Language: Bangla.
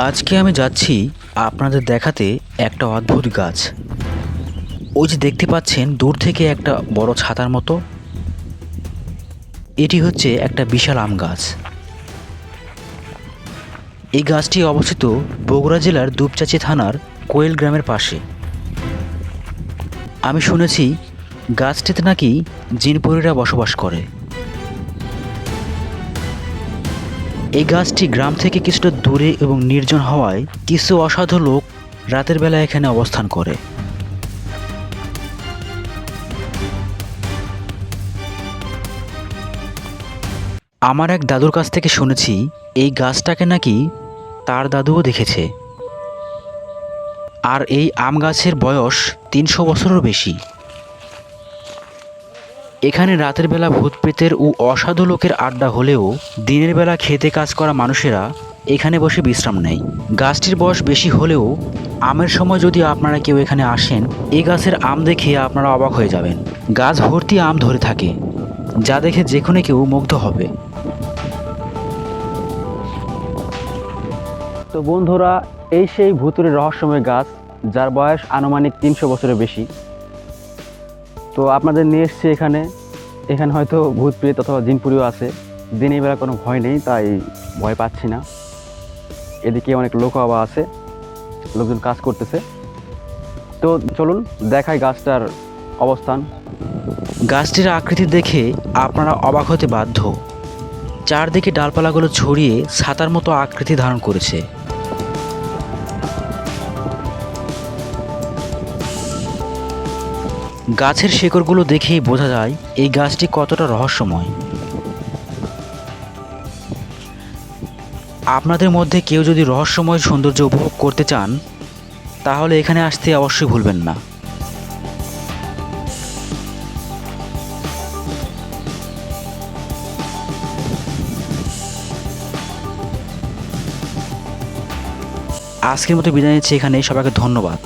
আজকে আমি যাচ্ছি আপনাদের দেখাতে একটা অদ্ভুত গাছ। ওই যে দেখতে পাচ্ছেন দূর থেকে একটা বড় ছাতার মতো, এটি হচ্ছে একটা বিশাল আম গাছ। এই গাছটি অবস্থিত বগুড়া জেলার দুপচাঁচি থানার কোয়েল গ্রামের পাশে। আমি শুনেছি গাছটিতে নাকি জিনপরীরা বসবাস করে। এই গাছটি গ্রাম থেকে কিছুটা দূরে এবং নির্জন হওয়ায় কিছু অসাধু লোক রাতের বেলা এখানে অবস্থান করে। আমার এক দাদুর কাছ থেকে শুনেছি এই গাছটাকে নাকি তার দাদুও দেখেছে। আর এই আম গাছের বয়স ৩০০ বছরেরও বেশি। এখানে রাতের বেলা ভূত প্রেতের ও অসাধু লোকের আড্ডা হলেও দিনের বেলা খেতে কাজ করা মানুষেরা এখানে বসে বিশ্রাম নেয়। গাছটির বয়স বেশি হলেও আমের সময় যদি আপনারা কেউ এখানে আসেন, এই গাছের আম দেখে আপনারা অবাক হয়ে যাবেন। গাছ ভর্তি আম ধরে থাকে, যা দেখে যে কোনো কেউ মুগ্ধ হবে। তো বন্ধুরা, এই সেই ভুতুড়ে রহস্যময় গাছ, যার বয়স আনুমানিক ৩০০ বছরের বেশি। তো আপনাদের নিয়ে এসছি এখানে। এখানে হয়তো ভূত প্রেত অথবা জিনপুরিও আছে। দিনের বেলা কোনো ভয় নেই, তাই ভয় পাচ্ছি না। এদিকে অনেক লোকও আবার আছে, লোকজন কাজ করতেছে। তো চলুন দেখাই গাছটার অবস্থান। গাছটির আকৃতি দেখে আপনারা অবাক হতে বাধ্য। চারদিকে ডালপালাগুলো ছড়িয়ে ছাতার মতো আকৃতি ধারণ করেছে। গাছের শেকড়গুলো দেখেই বোঝা যায় এই গাছটি কতটা রহস্যময়। আপনাদের মধ্যে কেউ যদি রহস্যময় সৌন্দর্য উপভোগ করতে চান, তাহলে এখানে আসতে অবশ্যই ভুলবেন না। আজকের মতো বিদায় নিচ্ছি এখানে। সবাইকে ধন্যবাদ।